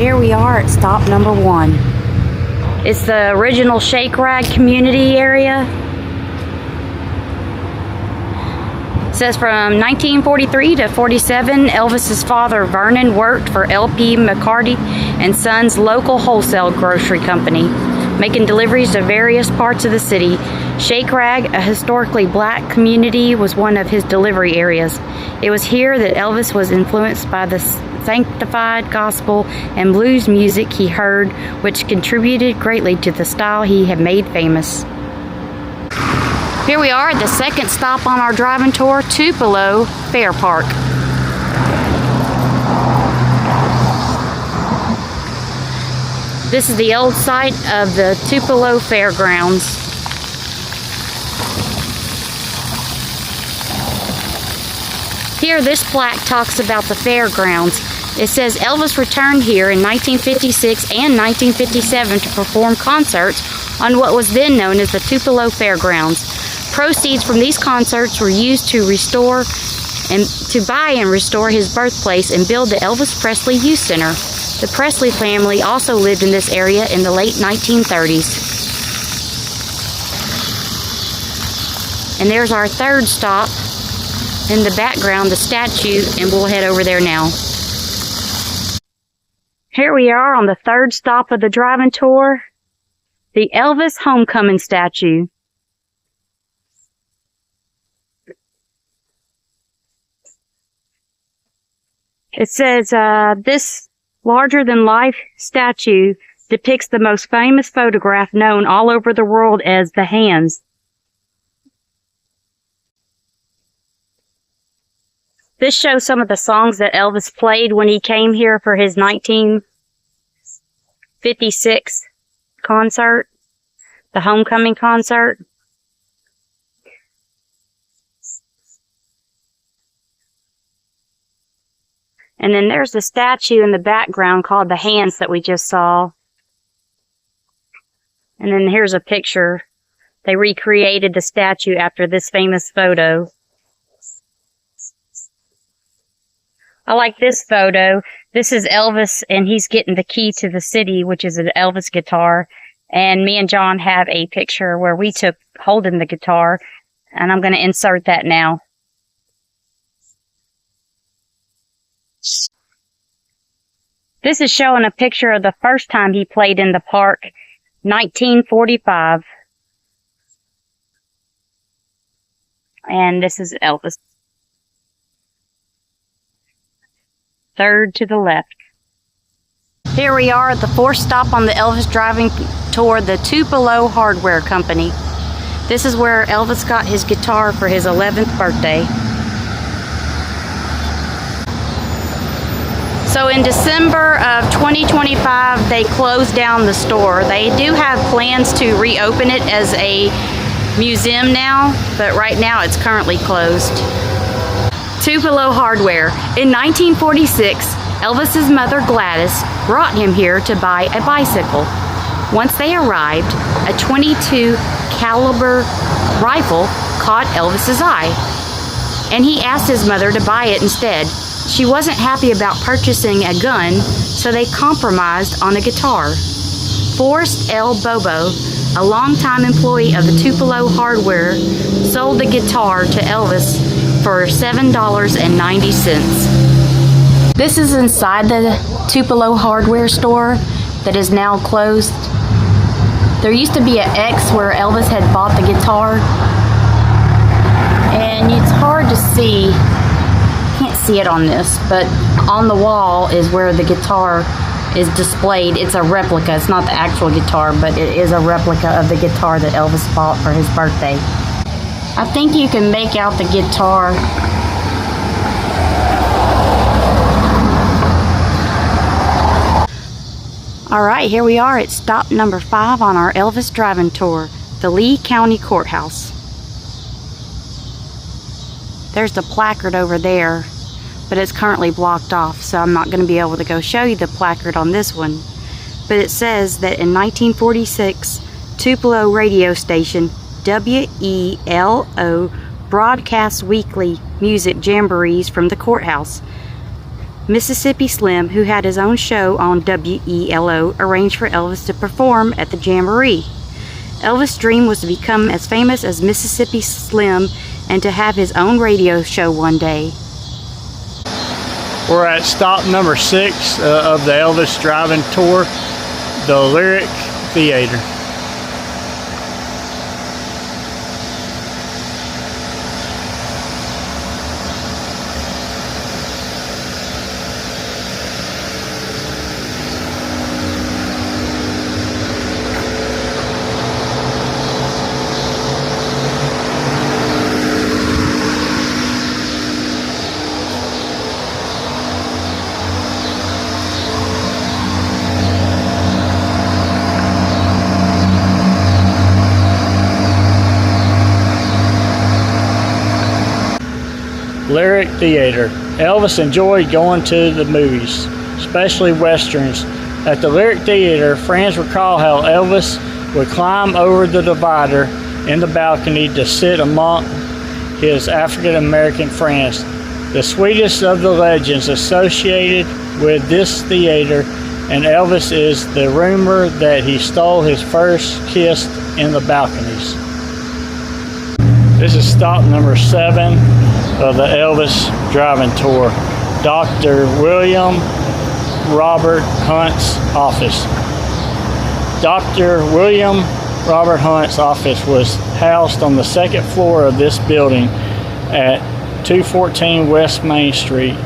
Here we are at stop number 1. It's the original Shake Rag community area. It says from 1943 to 47, Elvis's father Vernon worked for L.P. McCarty and Sons local wholesale grocery company, making deliveries to various parts of the city. Shake Rag, a historically black community, was one of his delivery areas. It was here that Elvis was influenced by the sanctified gospel and blues music he heard, which contributed greatly to the style he had made famous. Here we are at the second stop on our driving tour, Tupelo Fair Park. This is the old site of the Tupelo Fairgrounds. Here, this plaque talks about the fairgrounds. It says Elvis returned here in 1956 and 1957 to perform concerts on what was then known as the Tupelo Fairgrounds. Proceeds from these concerts were used to buy and restore his birthplace and build the Elvis Presley Youth Center. The Presley family also lived in this area in the late 1930s. And there's our third stop. In the background, the statue, and we'll head over there now. Here we are on the third stop of the driving tour, the Elvis Homecoming statue. It says, this larger-than-life statue depicts the most famous photograph known all over the world as The Hands. This shows some of the songs that Elvis played when he came here for his 1956 concert, the homecoming concert. And then there's the statue in the background called The Hands that we just saw. And then here's a picture. They recreated the statue after this famous photo. I like this photo. This is Elvis, and he's getting the key to the city, which is an Elvis guitar. And me and John have a picture where we took holding the guitar, and I'm going to insert that now. This is showing a picture of the first time he played in the park, 1945. And this is Elvis. Third to the left. Here we are at the fourth stop on the Elvis driving tour, the Tupelo Hardware Company. This is where Elvis got his guitar for his 11th birthday. So in December of 2025, they closed down the store. They do have plans to reopen it as a museum now, but right now it's currently closed. Tupelo Hardware. In 1946, Elvis's mother Gladys brought him here to buy a bicycle. Once they arrived, a .22 caliber rifle caught Elvis's eye, and he asked his mother to buy it instead. She wasn't happy about purchasing a gun, so they compromised on a guitar. Forrest L. Bobo, a longtime employee of the Tupelo Hardware, sold the guitar to Elvis for $7.90. This is inside the Tupelo Hardware store that is now closed. There used to be an X where Elvis had bought the guitar, and it's hard to see. Can't see it on this, but on the wall is where the guitar is displayed. It's a replica. It's not the actual guitar, but it is a replica of the guitar that Elvis bought for his birthday. I think you can make out the guitar. All right, here we are at stop number 5 on our Elvis driving tour, the Lee County Courthouse. There's the placard over there, but it's currently blocked off, so I'm not going to be able to go show you the placard on this one. But it says that in 1946, Tupelo radio station WELO broadcasts weekly music jamborees from the courthouse. Mississippi Slim, who had his own show on WELO, arranged for Elvis to perform at the Jamboree. Elvis' dream was to become as famous as Mississippi Slim and to have his own radio show one day. We're at stop number 6 of the Elvis driving tour, the Lyric Theater. Lyric Theater. Elvis enjoyed going to the movies, especially westerns. At the Lyric Theater, friends recall how Elvis would climb over the divider in the balcony to sit among his African American friends. The sweetest of the legends associated with this theater and Elvis is the rumor that he stole his first kiss in the balconies. This is stop number 7 of the Elvis driving tour, Dr. William Robert Hunt's office. Dr. William Robert Hunt's office was housed on the 2nd floor of this building at 214 West Main Street.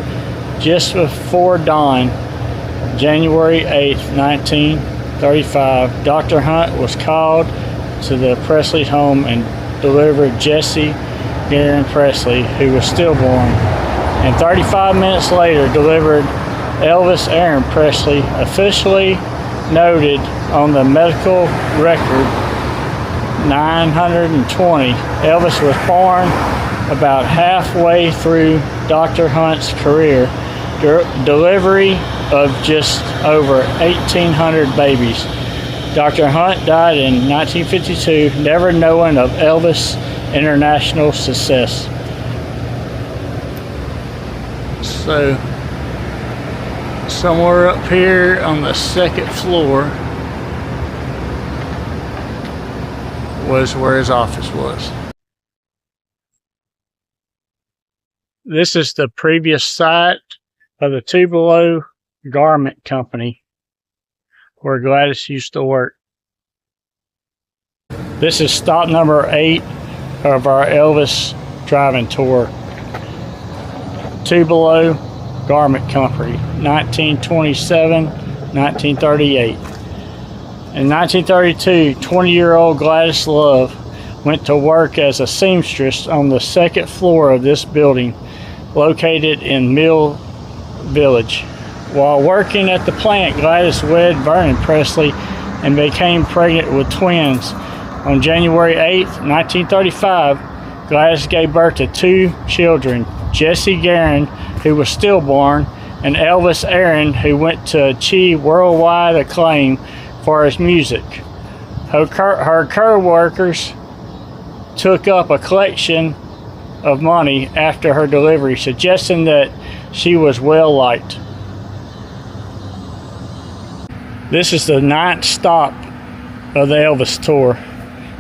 Just before dawn, January 8, 1935, Dr. Hunt was called to the Presley home and delivered Jesse Garon Presley, who was stillborn, and 35 minutes later delivered Elvis Aaron Presley, officially noted on the medical record 920. Elvis was born about halfway through Dr. Hunt's career, delivery of just over 1,800 babies. Dr. Hunt died in 1952, never knowing of Elvis' international success. So, somewhere up here on the 2nd floor was where his office was. This is the previous site of the Tupelo Garment Company, where Gladys used to work. This is stop number 8 of our Elvis driving tour, Tupelo Garment Company, 1927-1938. In 1932, 20-year-old Gladys Love went to work as a seamstress on the 2nd floor of this building, located in Mill Village. While working at the plant, Gladys wed Vernon Presley and became pregnant with twins. On January 8, 1935, Gladys gave birth to 2 children, Jesse Garon, who was stillborn, and Elvis Aaron, who went to achieve worldwide acclaim for his music. Her co-workers took up a collection of money after her delivery, suggesting that she was well liked. This is the 9th stop of the Elvis tour,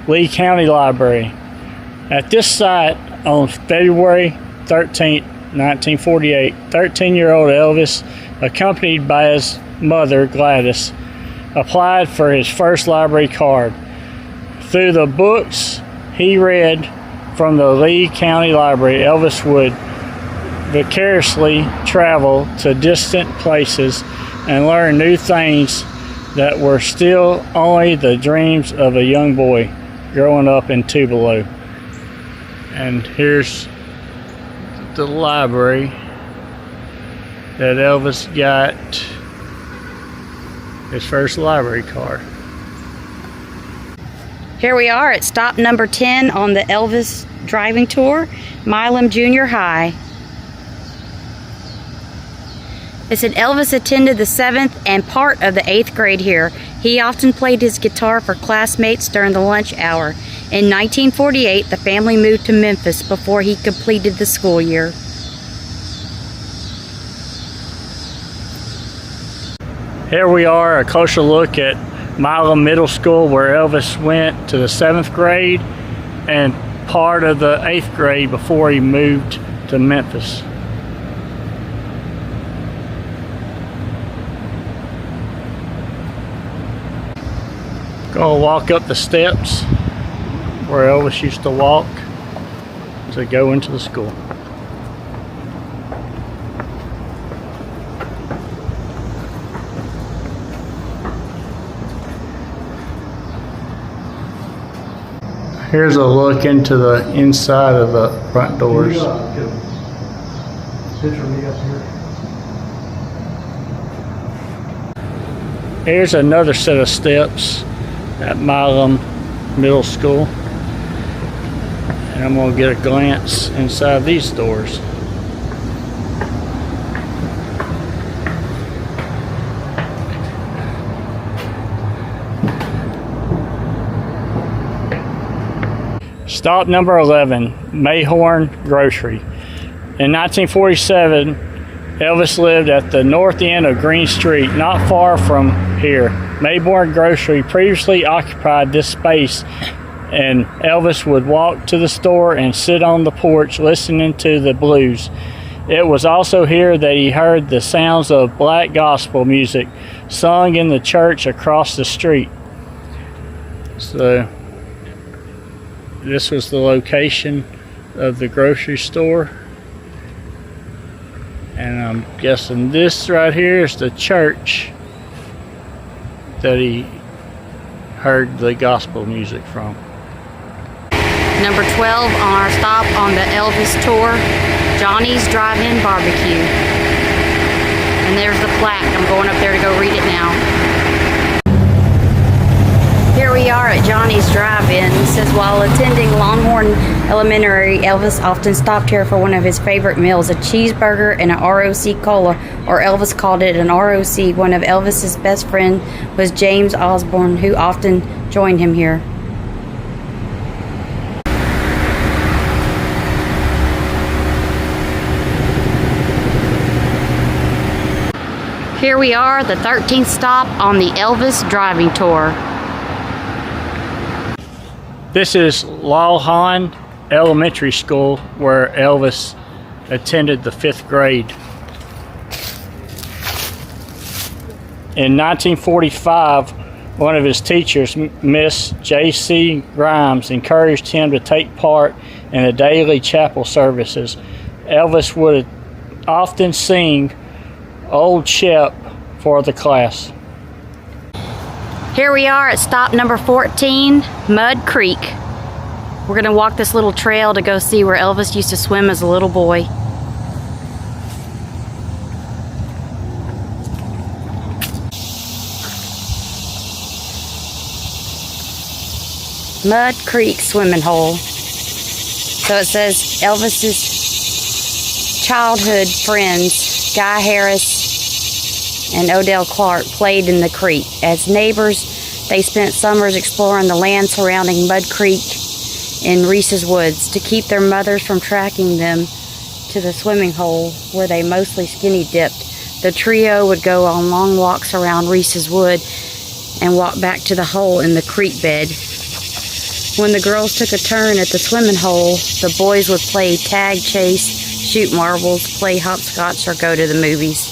Lee County Library. At this site on February 13, 1948, 13-year-old Elvis, accompanied by his mother Gladys, applied for his first library card. Through the books he read from the Lee County Library, Elvis would vicariously travel to distant places and learn new things that were still only the dreams of a young boy growing up in Tupelo. And here's the library that Elvis got his first library card. Here we are at stop number 10 on the Elvis driving tour, Milam Junior High. It said Elvis attended the 7th and part of the 8th grade here. He often played his guitar for classmates during the lunch hour. In 1948, the family moved to Memphis before he completed the school year. Here we are, a closer look at Milam Middle School, where Elvis went to the 7th grade and part of the 8th grade before he moved to Memphis. Gonna walk up the steps where Elvis used to walk to go into the school. Here's a look into the inside of the front doors. Get a picture of me up here. Here's another set of steps at Milam Middle School. And I'm going to get a glance inside these doors. Stop number 11, Mayhorn Grocery. In 1947, Elvis lived at the north end of Green Street, not far from here. Mayhorn Grocery previously occupied this space, and Elvis would walk to the store and sit on the porch listening to the blues. It was also here that he heard the sounds of black gospel music sung in the church across the street. So this was the location of the grocery store. And I'm guessing this right here is the church that he heard the gospel music from. Number 12 on our stop on the Elvis tour, Johnny's Drive-In Barbecue. And there's the plaque. I'm going up there to go read it now. Here we are at Johnny's Drive-In. It says, while attending Longhorn Elementary, Elvis often stopped here for one of his favorite meals, a cheeseburger and an ROC cola, or Elvis called it an ROC. One of Elvis's best friends was James Osborne, who often joined him here. Here we are, the 13th stop on the Elvis driving tour. This is Lawhon Elementary School, where Elvis attended the 5th grade. In 1945, one of his teachers, Miss J.C. Grimes, encouraged him to take part in the daily chapel services. Elvis would often sing Old Shep for the class. Here we are at stop number 14, Mud Creek. We're gonna walk this little trail to go see where Elvis used to swim as a little boy. Mud Creek swimming hole. So it says Elvis's childhood friends, Guy Harris and Odell Clark, played in the creek. As neighbors, they spent summers exploring the land surrounding Mud Creek in Reese's Woods to keep their mothers from tracking them to the swimming hole where they mostly skinny dipped. The trio would go on long walks around Reese's Wood and walk back to the hole in the creek bed. When the girls took a turn at the swimming hole, the boys would play tag, chase, shoot marbles, play hopscotch, or go to the movies.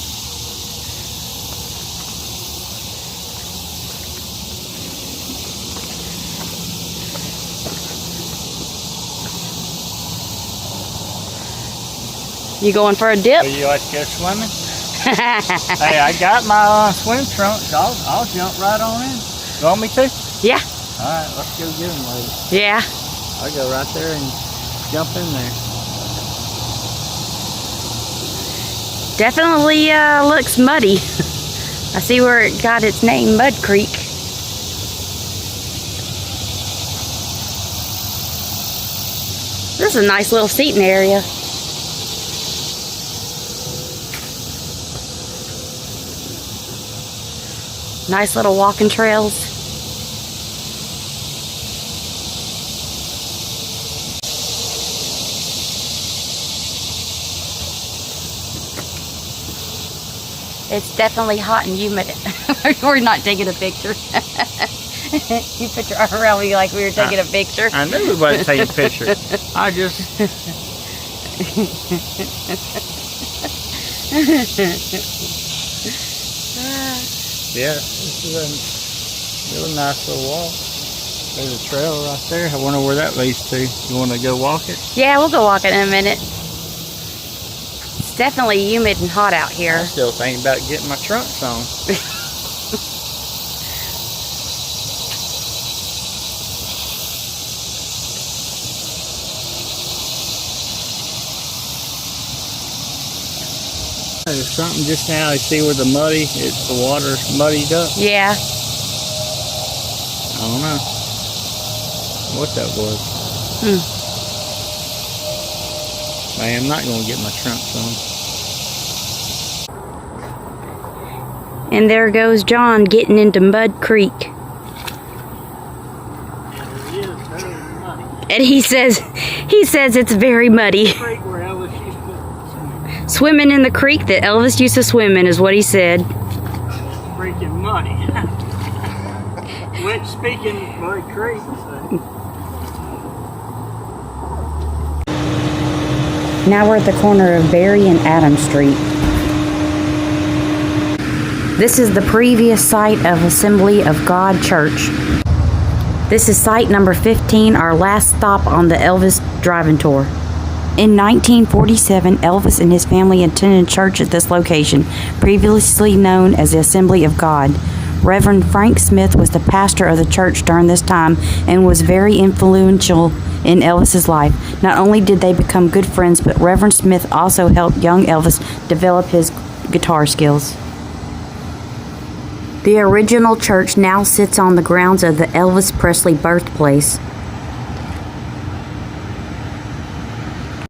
You going for a dip? Would you like to go swimming? Hey, I got my swim trunks. I'll jump right on in. You want me to? Yeah. All right, let's go get them, ladies. Yeah. I'll go right there and jump in there. Definitely looks muddy. I see where it got its name, Mud Creek. This is a nice little seating area. Nice little walking trails. It's definitely hot and humid. We're not taking a picture. You put your arm around me like we were taking a picture. I knew we wasn't taking a picture. I just... Yeah, this is a really nice little walk. There's a trail right there. I wonder where that leads to. You want to go walk it? Yeah, we'll go walk it in a minute. It's definitely humid and hot out here. I'm still thinking about getting my trunks on. There's something just now. You see where the water's muddied up? Yeah. I don't know what that was. Man, I'm not going to get my trunks on. And there goes John getting into Mud Creek. And he says it's very muddy. Swimming in the creek that Elvis used to swim in is what he said. Freaking muddy. Went speaking Mud Creek. So. Now we're at the corner of Berry and Adams Street. This is the previous site of Assembly of God Church. This is site number 15, our last stop on the Elvis driving tour. In 1947, Elvis and his family attended church at this location, previously known as the Assembly of God. Reverend Frank Smith was the pastor of the church during this time and was very influential in Elvis's life. Not only did they become good friends, but Reverend Smith also helped young Elvis develop his guitar skills. The original church now sits on the grounds of the Elvis Presley birthplace.